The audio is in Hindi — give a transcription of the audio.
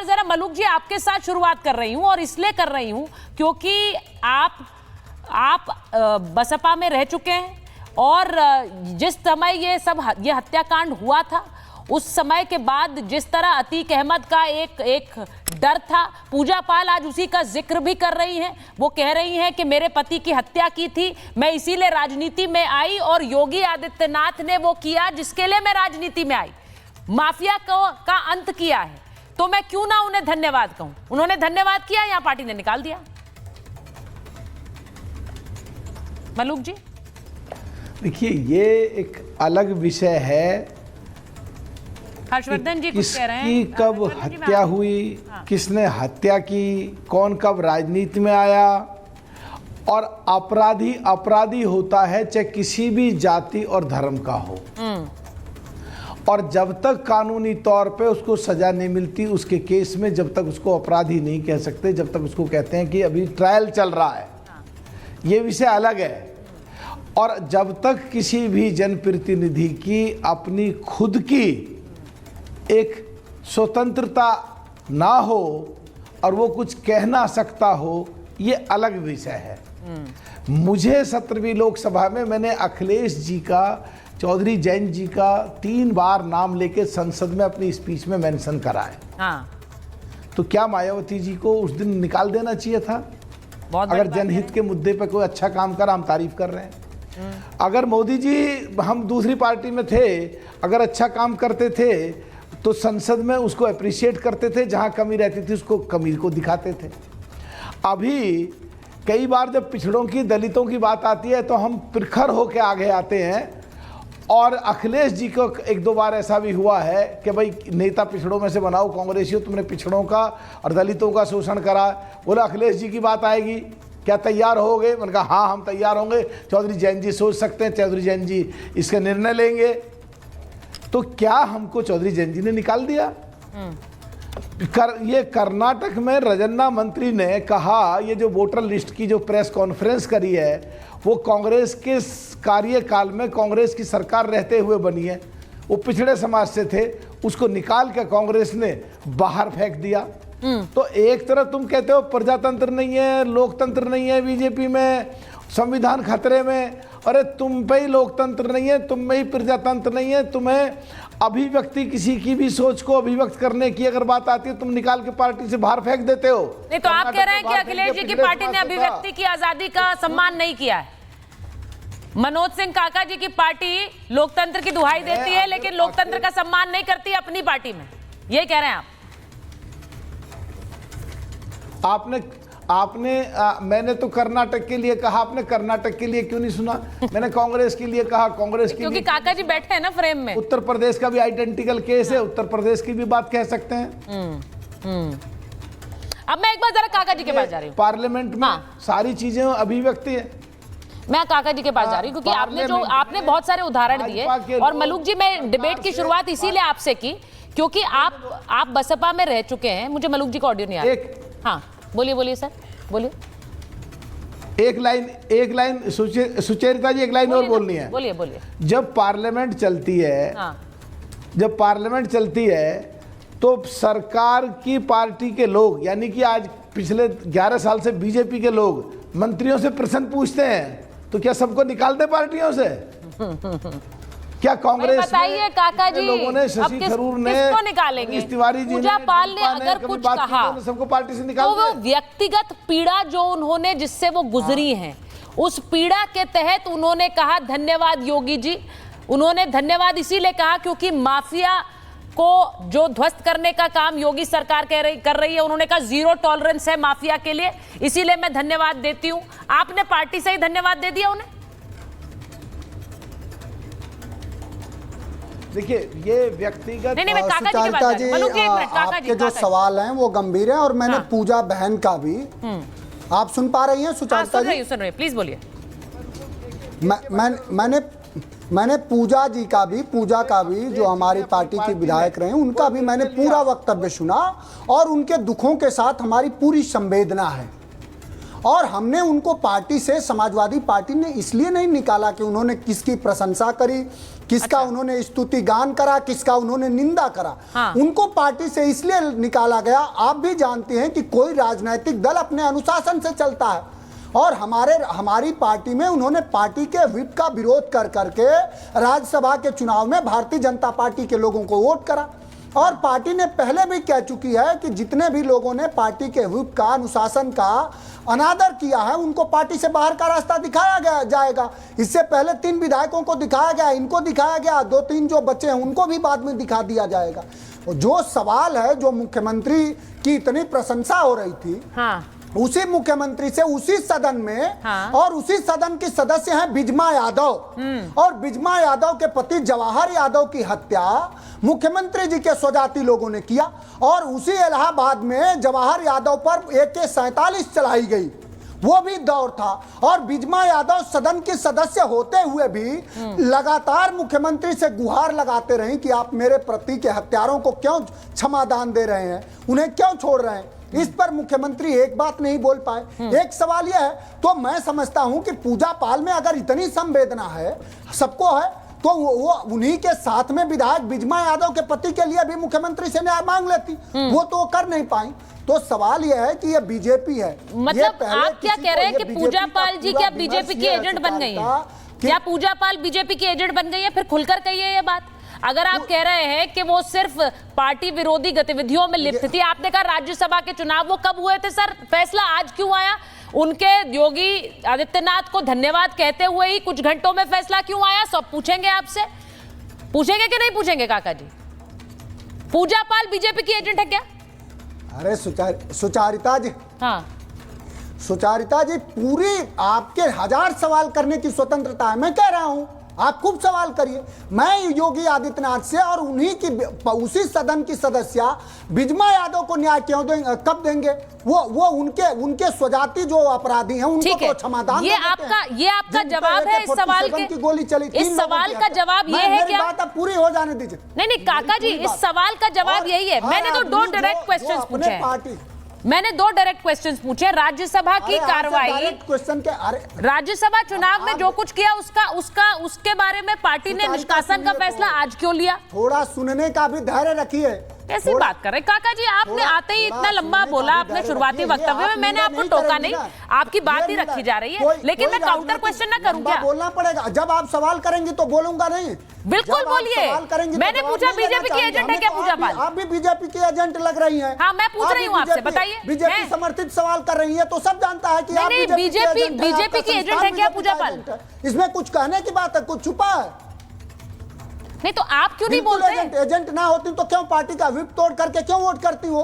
बार जरा मलूक जी आपके साथ शुरुआत कर रही हूं, और इसलिए कर रही हूं क्योंकि आप बसपा में रह चुके हैं, और जिस समय ये हत्याकांड हुआ था उस समय के बाद जिस तरह अतीक अहमद का एक डर था, पूजा पाल आज उसी का जिक्र भी कर रही हैं। वो कह रही हैं कि मेरे पति की हत्या की थी, मैं इसीलिए राजनीति में आई, और योगी आदित्यनाथ ने वो किया जिसके लिए मैं राजनीति में आई, माफिया का अंत किया है। तो मैं क्यों ना उन्हें धन्यवाद कहूं। उन्होंने धन्यवाद किया या पार्टी ने निकाल दिया? मलूक जी देखिए, ये एक अलग विषय है। हर्षवर्धन जी कुछ कह रहे हैं, किसकी कब हत्या हुई, किसने हत्या की, कौन कब राजनीति में आया, और अपराधी अपराधी होता है चाहे किसी भी जाति और धर्म का हो, और जब तक कानूनी तौर पे उसको सजा नहीं मिलती उसके केस में, जब तक उसको अपराधी नहीं कह सकते, जब तक उसको कहते हैं कि अभी ट्रायल चल रहा है, ये विषय अलग है। और जब तक किसी भी जनप्रतिनिधि की अपनी खुद की एक स्वतंत्रता ना हो और वो कुछ कह ना सकता हो, ये अलग विषय है। मुझे 17वीं लोकसभा में मैंने अखिलेश जी का, चौधरी जैन जी का 3 बार नाम लेके संसद में अपनी स्पीच में मेंशन करा है। हाँ। तो क्या मायावती जी को उस दिन निकाल देना चाहिए था? अगर जनहित के मुद्दे पर कोई अच्छा काम करा, हम तारीफ कर रहे हैं। अगर मोदी जी, हम दूसरी पार्टी में थे, अगर अच्छा काम करते थे तो संसद में उसको अप्रिशिएट करते थे, जहां कमी रहती थी उसको कमी को दिखाते थे। अभी कई बार जब पिछड़ों की, दलितों की बात आती है तो हम प्रखर होकर आगे आते हैं, और अखिलेश जी को 1-2 बार ऐसा भी हुआ है कि भाई नेता पिछड़ों में से बनाओ, कांग्रेसियों तुमने पिछड़ों का और दलितों का शोषण करा, बोला अखिलेश जी की बात आएगी, क्या तैयार होगे? मैंने कहा हाँ हम तैयार होंगे, चौधरी जैन जी सोच सकते हैं, चौधरी जैन जी इसका निर्णय लेंगे। तो क्या हमको चौधरी जैन जी ने निकाल दिया? ये कर्नाटक में रजन्ना मंत्री ने कहा, ये जो वोटर लिस्ट की जो प्रेस कॉन्फ्रेंस करी है वो कांग्रेस के कार्यकाल में, कांग्रेस की सरकार रहते हुए बनी है, वो पिछड़े समाज से थे, उसको निकाल के कांग्रेस ने बाहर फेंक दिया। तो एक तरफ तुम कहते हो प्रजातंत्र नहीं है, लोकतंत्र नहीं है बीजेपी में, संविधान खतरे में, अरे तुम पे ही लोकतंत्र नहीं है, तुम में ही प्रजातंत्र नहीं है, तुम्हें अभिव्यक्ति, किसी की भी सोच को अभिव्यक्त करने की अगर बात आती है तुम निकाल के पार्टी से बाहर फेंक देते हो। नहीं तो आप कह रहे हैं कि अखिलेश जी की पार्टी ने अभिव्यक्ति की आजादी का सम्मान नहीं किया है। मनोज सिंह काका जी की पार्टी लोकतंत्र की दुहाई देती है लेकिन लोकतंत्र का सम्मान नहीं करती अपनी पार्टी में, ये कह रहे हैं आप? मैंने तो कर्नाटक के लिए कहा, आपने कर्नाटक के लिए क्यों नहीं सुना? मैंने कांग्रेस के लिए कहा, कांग्रेस के क्योंकि लिए, काका जी बैठे हैं ना फ्रेम में। उत्तर प्रदेश का भी आइडेंटिकल केस है, उत्तर प्रदेश की भी बात कह सकते हैं। अब मैं एक बार जरा काका जी के पास जा रही हूँ। पार्लियामेंट में सारी चीजें अभिव्यक्ति है। मैं काका जी के पास जा रही हूँ क्योंकि आपने बहुत सारे उदाहरण दिए, और मलूक जी मैं डिबेट की शुरुआत इसीलिए आपसे की क्योंकि आप बसपा में रह चुके हैं। मुझे मलूक जी का ऑडियो नहीं आ रहा। हाँ बोलिए सर, बोलिए। एक लाइन सुचेरिता जी, एक लाइन और बोलनी है। बोलिए। जब पार्लियामेंट चलती है, जब पार्लियामेंट चलती है तो सरकार की पार्टी के लोग, यानी कि आज पिछले 11 साल से बीजेपी के लोग मंत्रियों से प्रश्न पूछते हैं, तो क्या सबको निकाल दे पार्टियों से? क्या कांग्रेस बताइए काका जी, लोगों ने, शशि थरूर ने, किसको निकालेंगे? तिवारी जी, पूजा पाल ने अगर कुछ कहा तो सबको पार्टी से निकाल तो वो व्यक्तिगत पीड़ा जो उन्होंने, जिससे वो गुजरी हैं, उस पीड़ा के तहत उन्होंने कहा धन्यवाद योगी जी। उन्होंने धन्यवाद इसीलिए कहा क्योंकि माफिया को जो ध्वस्त करने का काम योगी सरकार कर रही है, उन्होंने कहा 0 टॉलरेंस है माफिया के लिए, इसीलिए मैं धन्यवाद देती हूं। आपने पार्टी से ही धन्यवाद दे दिया उन्हें? देखिए ये व्यक्तिगत, नहीं मैं काका जी के पास जा रही हूं। आपके जो सवाल हैं वो गंभीर हैं, और मैंने पूजा बहन का भी, आप सुन पा रही हैं सुचारिता जी? सुन रही है, प्लीज बोलिए। मैंने पूजा जी का भी, पूजा का भी, जो हमारी पार्टी के विधायक रहे, उनका भी मैंने पूरा वक्तव्य सुना, और उनके दुखों के साथ हमारी पूरी संवेदना है। और हमने उनको पार्टी से, समाजवादी पार्टी ने इसलिए नहीं निकाला कि उन्होंने किसकी प्रशंसा करी, किसका उन्होंने स्तुति गान करा, किसका उन्होंने निंदा करा। हाँ। उनको पार्टी से इसलिए निकाला गया, आप भी जानते हैं कि कोई राजनीतिक दल अपने अनुशासन से चलता है, और हमारी पार्टी में उन्होंने पार्टी के व्हिप का विरोध कर करके राज्यसभा के चुनाव में भारतीय जनता पार्टी के लोगों को वोट करा। और पार्टी ने पहले भी कह चुकी है कि जितने भी लोगों ने पार्टी के व्हिप का, अनुशासन का अनादर किया है, उनको पार्टी से बाहर का रास्ता दिखाया जाएगा। इससे पहले 3 विधायकों को दिखाया गया, इनको दिखाया गया, 2-3 जो बच्चे हैं उनको भी बाद में दिखा दिया जाएगा। जो सवाल है, जो मुख्यमंत्री की इतनी प्रशंसा हो रही थी, हाँ। उसी मुख्यमंत्री से उसी सदन में, हाँ। और उसी सदन की सदस्य हैं बिजमा यादव, और बिजमा यादव के पति जवाहर यादव की हत्या मुख्यमंत्री जी के स्वजाति लोगों ने किया, और उसी इलाहाबाद में जवाहर यादव पर AK-47 चलाई गई, वो भी दौर था। और बिजमा यादव सदन के सदस्य होते हुए भी लगातार मुख्यमंत्री से गुहार लगाते रहे कि आप मेरे पति के हत्यारों को क्यों क्षमादान दे रहे हैं, उन्हें क्यों छोड़ रहे हैं। इस पर मुख्यमंत्री एक बात नहीं बोल पाए। एक सवाल यह है, तो मैं समझता हूं कि पूजा पाल में अगर इतनी संवेदना है, सबको है, तो वो उन्हीं के साथ में विधायक बिजमा यादव के पति के लिए भी मुख्यमंत्री से न्याय मांग लेती, वो तो कर नहीं पाई। तो सवाल यह है कि ये बीजेपी है। मतलब आप क्या कह रहे हैं कि पूजा पाल जी क्या बीजेपी की एजेंट बन गई है? क्या पूजा पाल बीजेपी की एजेंट बन गई है? फिर खुलकर कहिए ये बात। अगर आप कह रहे हैं कि वो सिर्फ पार्टी विरोधी गतिविधियों में लिप्त थी, आपने कहा राज्यसभा के चुनाव वो कब हुए थे सर? फैसला आज क्यों आया? उनके योगी आदित्यनाथ को धन्यवाद कहते हुए ही कुछ घंटों में फैसला क्यों आया? सब पूछेंगे आपसे, पूछेंगे कि नहीं पूछेंगे काका जी? पूजा पाल बीजेपी की एजेंट है क्या? अरे सुचारिता जी, हाँ, सुचारिता जी, पूरी आपके 1000 सवाल करने की स्वतंत्रता है। मैं कह रहा हूं आप खूब सवाल करिए। मैं योगी आदित्यनाथ से और उन्हीं की उसी सदन की सदस्य बिजमा यादव को न्याय क्यों देंगे, कब देंगे? वो उनके स्वजाति जो अपराधी हैं उनको तो क्षमादान। ये आपका जवाब है इस सवाल के? की गोली चली, इस सवाल का जवाब ये है क्या? बात अब पूरी हो जाने दीजिए। नहीं काका जी, इस सवाल का जवाब यही है। मैंने तो 2 डायरेक्ट क्वेश्चंस पूछे हैं। मैंने 2 डायरेक्ट क्वेश्चंस पूछे। राज्यसभा की कार्रवाई, राज्यसभा चुनाव में जो कुछ किया उसके बारे में पार्टी ने निष्कासन का फैसला आज क्यों लिया? थोड़ा सुनने का भी धैर्य रखिए। कैसी बात कर रहे काका जी? आपने आते ही इतना लंबा बोला अपने शुरुआती वक्तव्य में, मैंने आपको टोका नहीं, आपकी बात ही रखी जा रही है। लेकिन मैं काउंटर क्वेश्चन ना करूं क्या? बोलना पड़ेगा। जब आप सवाल करेंगे तो बोलूंगा नहीं। बिल्कुल बोलिए। मैंने पूछा बीजेपी की एजेंट है क्या पूजा पाल? आप भी बीजेपी की एजेंट लग रही हैं। हाँ, मैं पूछ रही हूँ आपसे, बताइए। बीजेपी समर्थित सवाल कर रही है तो सब जानता है कि आप बीजेपी की एजेंट है क्या पूजा पाल? इसमें कुछ कहने की बात है? कुछ छुपा है? नहीं तो आप क्यों नहीं बोलते? एजेंट ना होती तो क्यों पार्टी का व्हिप तोड़ करके क्यों वोट करती हो?